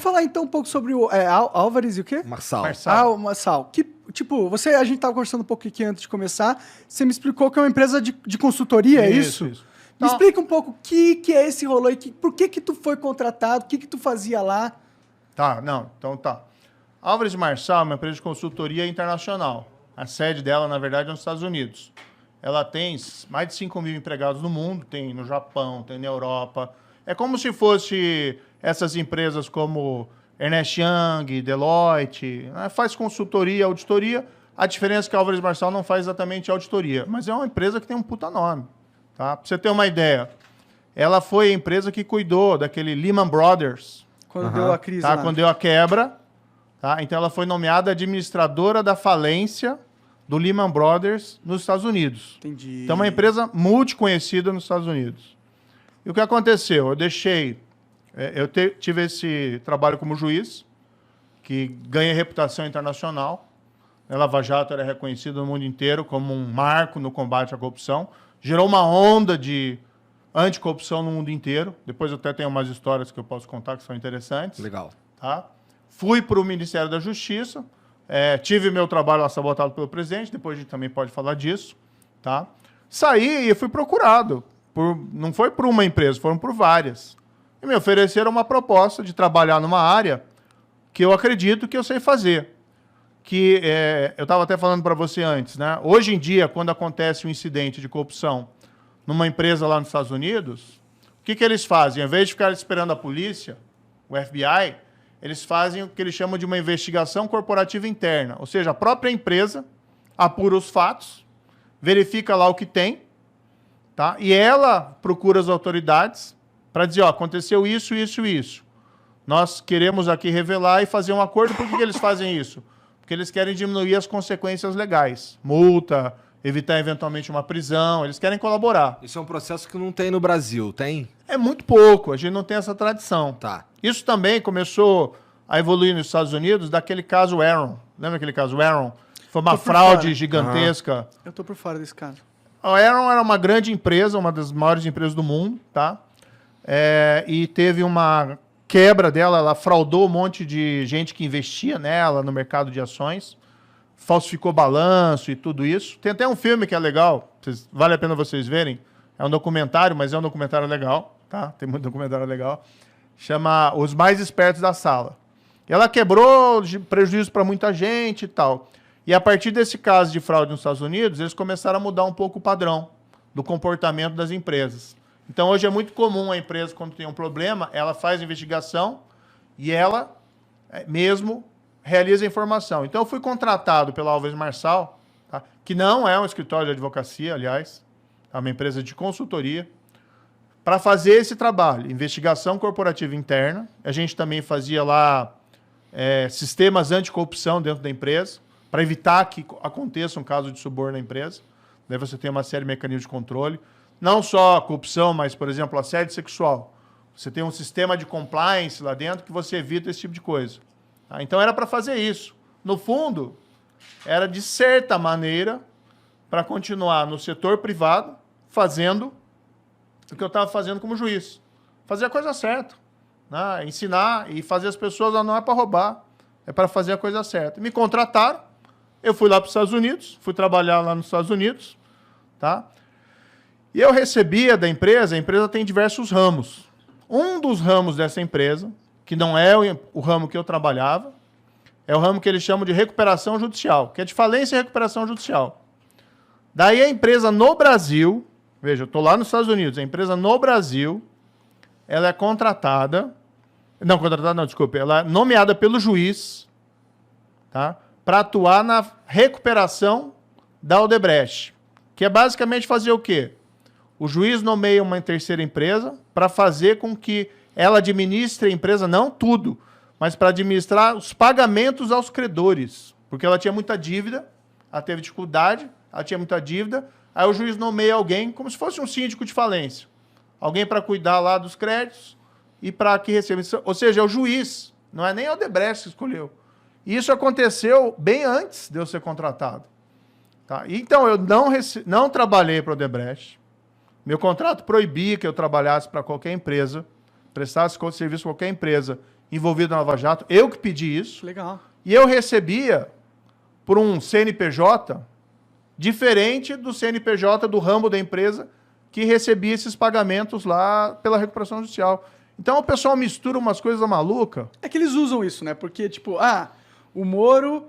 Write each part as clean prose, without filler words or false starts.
Vamos falar então um pouco sobre o Álvares e o quê? Marçal. Marçal. Que, tipo, a gente tava conversando um pouco aqui antes de começar, você me explicou que é uma empresa de consultoria, é isso? Isso. Me explica um pouco o que é esse rolê, por que tu foi contratado, o que tu fazia lá? Então tá. Álvares e Marçal é uma empresa de consultoria internacional. A sede dela, na verdade, é nos Estados Unidos. Ela tem mais de 5 mil empregados no mundo, tem no Japão, tem na Europa. É como se fosse essas empresas como Ernst Young, Deloitte, né? Faz consultoria, auditoria. A diferença é que a Álvares e Marçal não faz exatamente auditoria, mas é uma empresa que tem um puta nome. Tá? Pra você ter uma ideia, ela foi a empresa que cuidou daquele Lehman Brothers. Quando deu a crise Tá? lá. Quando deu a quebra. Tá? Então ela foi nomeada administradora da falência do Lehman Brothers nos Estados Unidos. Entendi. Então é uma empresa multiconhecida nos Estados Unidos. E o que aconteceu? Eu tive esse trabalho como juiz, que ganha reputação internacional. A Lava Jato era reconhecida no mundo inteiro como um marco no combate à corrupção. Gerou uma onda de anticorrupção no mundo inteiro. Depois eu até tenho umas histórias que eu posso contar que são interessantes. Legal. Tá? Fui para o Ministério da Justiça. Tive meu trabalho lá sabotado pelo presidente. Depois a gente também pode falar disso. Tá? Saí e fui procurado. Não foi por uma empresa, foram por várias. E me ofereceram uma proposta de trabalhar numa área que eu acredito que eu sei fazer. Eu estava até falando para você antes, né? Hoje em dia, quando acontece um incidente de corrupção numa empresa lá nos Estados Unidos, o que eles fazem? Ao invés de ficar esperando a polícia, o FBI, eles fazem o que eles chamam de uma investigação corporativa interna. Ou seja, a própria empresa apura os fatos, verifica lá o que tem, tá? E ela procura as autoridades para dizer, aconteceu isso, isso e isso. Nós queremos aqui revelar e fazer um acordo. Por que eles fazem isso? Porque eles querem diminuir as consequências legais. Multa, evitar eventualmente uma prisão, eles querem colaborar. Isso é um processo que não tem no Brasil, tem? É muito pouco, a gente não tem essa tradição. Tá. Isso também começou a evoluir nos Estados Unidos daquele caso Enron. Lembra aquele caso Enron? Foi uma fraude gigantesca. Eu tô por fora desse caso. A Enron era uma grande empresa, uma das maiores empresas do mundo, tá? E teve uma quebra dela, ela fraudou um monte de gente que investia nela no mercado de ações, falsificou balanço e tudo isso. Tem até um filme que é legal, vale a pena vocês verem. É um documentário, mas é um documentário legal, tá? Tem muito documentário legal. Chama Os Mais Espertos da Sala. E ela quebrou prejuízo para muita gente e tal. E a partir desse caso de fraude nos Estados Unidos, eles começaram a mudar um pouco o padrão do comportamento das empresas. Então, hoje é muito comum a empresa, quando tem um problema, ela faz investigação e ela mesmo realiza a informação. Então, eu fui contratado pela Álvares Marçal, tá? Que não é um escritório de advocacia, aliás, é uma empresa de consultoria, para fazer esse trabalho, investigação corporativa interna. A gente também fazia lá sistemas anticorrupção dentro da empresa, para evitar que aconteça um caso de suborno na empresa. Daí você tem uma série de mecanismos de controle. Não só a corrupção, mas, por exemplo, assédio sexual. Você tem um sistema de compliance lá dentro que você evita esse tipo de coisa. Tá? Então, era para fazer isso. No fundo, era, de certa maneira, para continuar no setor privado, fazendo o que eu estava fazendo como juiz. Fazer a coisa certa. Né? Ensinar e fazer as pessoas, não é para roubar, é para fazer a coisa certa. Me contrataram, eu fui lá para os Estados Unidos, fui trabalhar lá nos Estados Unidos, tá? E eu recebia da empresa, a empresa tem diversos ramos. Um dos ramos dessa empresa, que não é o ramo que eu trabalhava, é o ramo que eles chamam de recuperação judicial, que é de falência e recuperação judicial. Daí a empresa no Brasil, veja, eu estou lá nos Estados Unidos, a empresa no Brasil, ela é ela é nomeada pelo juiz, tá? Para atuar na recuperação da Odebrecht, que é basicamente fazer o quê? O juiz nomeia uma terceira empresa para fazer com que ela administre a empresa, não tudo, mas para administrar os pagamentos aos credores. Porque ela tinha muita dívida, ela teve dificuldade, ela tinha muita dívida, aí o juiz nomeia alguém como se fosse um síndico de falência. Alguém para cuidar lá dos créditos e para que receba. Ou seja, é o juiz, não é nem a Odebrecht que escolheu. Isso aconteceu bem antes de eu ser contratado. Tá? Então, eu não trabalhei para a Odebrecht. Meu contrato proibia que eu trabalhasse para qualquer empresa, prestasse serviço para qualquer empresa envolvido na Lava Jato. Eu que pedi isso. Legal. E eu recebia por um CNPJ diferente do CNPJ do ramo da empresa que recebia esses pagamentos lá pela recuperação judicial. Então o pessoal mistura umas coisas malucas. É que eles usam isso, né? Porque, tipo, o Moro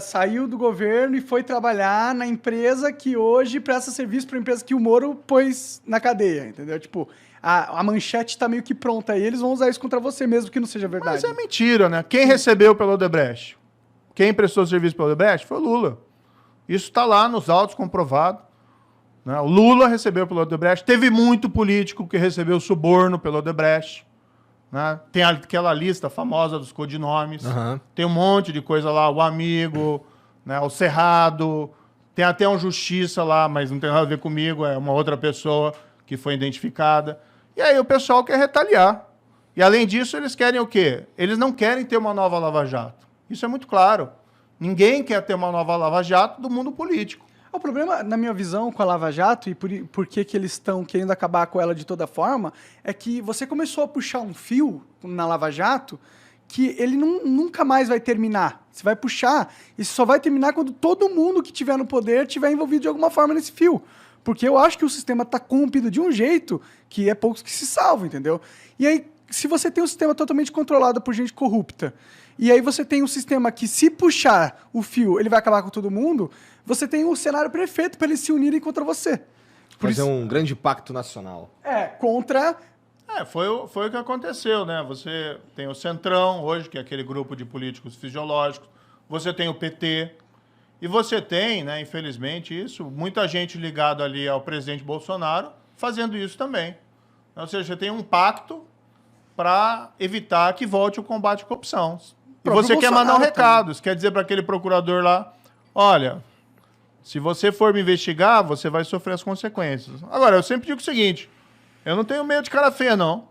saiu do governo e foi trabalhar na empresa que hoje presta serviço para a empresa que o Moro pôs na cadeia, entendeu? Tipo, a manchete tá meio que pronta aí, eles vão usar isso contra você mesmo que não seja verdade. Mas é mentira, né? Quem recebeu pelo Odebrecht? Quem prestou serviço pelo Odebrecht foi o Lula. Isso está lá nos autos comprovado. Né? O Lula recebeu pelo Odebrecht. Teve muito político que recebeu suborno pelo Odebrecht. Né? Tem aquela lista famosa dos codinomes. Uhum. Tem um monte de coisa lá. O Amigo, né? O Cerrado. Tem até um Justiça lá, mas não tem nada a ver comigo. É uma outra pessoa que foi identificada. E aí o pessoal quer retaliar. E além disso, eles querem o quê? Eles não querem ter uma nova Lava Jato. Isso é muito claro. Ninguém quer ter uma nova Lava Jato do mundo político. O problema, na minha visão, com a Lava Jato e por que eles estão querendo acabar com ela de toda forma, é que você começou a puxar um fio na Lava Jato que ele nunca mais vai terminar. Você vai puxar e só vai terminar quando todo mundo que estiver no poder estiver envolvido de alguma forma nesse fio. Porque eu acho que o sistema está corrompido de um jeito que é poucos que se salvam, entendeu? E aí, se você tem um sistema totalmente controlado por gente corrupta, e aí você tem um sistema que, se puxar o fio, ele vai acabar com todo mundo, você tem um cenário perfeito para eles se unirem contra você. Fazer um grande pacto nacional. Contra... Foi o que aconteceu, né? Você tem o Centrão, hoje, que é aquele grupo de políticos fisiológicos. Você tem o PT. E você tem, né, infelizmente, isso, muita gente ligada ali ao presidente Bolsonaro fazendo isso também. Ou seja, você tem um pacto para evitar que volte o combate à corrupção. E você quer mandar um recado. Você quer dizer para aquele procurador lá, olha, se você for me investigar, você vai sofrer as consequências. Agora, eu sempre digo o seguinte, eu não tenho medo de cara feia, não.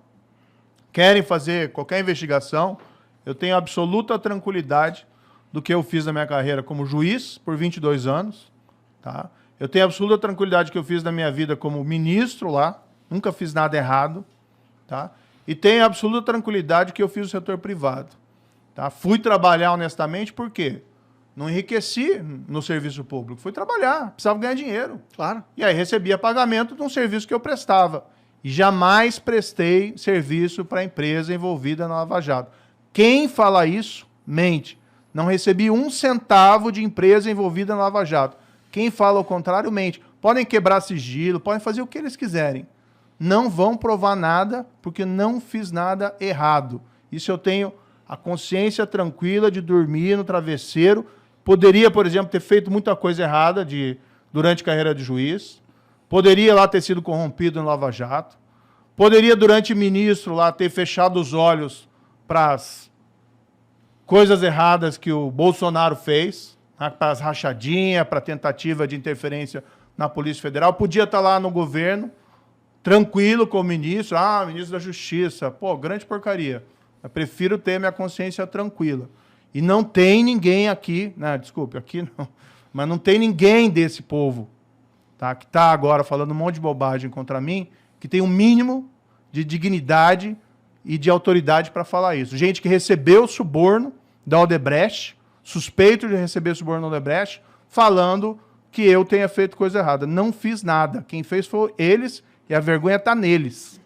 Querem fazer qualquer investigação, eu tenho absoluta tranquilidade do que eu fiz na minha carreira como juiz por 22 anos. Tá? Eu tenho absoluta tranquilidade do que eu fiz na minha vida como ministro lá, nunca fiz nada errado. Tá? E tenho absoluta tranquilidade que eu fiz o setor privado. Tá? Fui trabalhar honestamente, por quê? Não enriqueci no serviço público, fui trabalhar, precisava ganhar dinheiro. Claro. E aí recebia pagamento de um serviço que eu prestava. E jamais prestei serviço para a empresa envolvida na Lava Jato. Quem fala isso, mente. Não recebi um centavo de empresa envolvida na Lava Jato. Quem fala o contrário, mente. Podem quebrar sigilo, podem fazer o que eles quiserem. Não vão provar nada, porque não fiz nada errado. Isso eu tenho a consciência tranquila de dormir no travesseiro. Poderia, por exemplo, ter feito muita coisa errada durante a carreira de juiz. Poderia lá ter sido corrompido no Lava Jato. Poderia, durante ministro, lá ter fechado os olhos para as coisas erradas que o Bolsonaro fez, né, para as rachadinhas, para a tentativa de interferência na Polícia Federal. Podia estar lá no governo, tranquilo com o ministro. Ministro da Justiça. Pô, grande porcaria. Eu prefiro ter minha consciência tranquila. E não tem ninguém aqui, né, desculpe, aqui não, mas não tem ninguém desse povo, tá, que está agora falando um monte de bobagem contra mim, que tem um mínimo de dignidade e de autoridade para falar isso. Gente que recebeu suborno da Odebrecht, suspeito de receber suborno da Odebrecht, falando que eu tenha feito coisa errada. Não fiz nada. Quem fez foi eles e a vergonha está neles.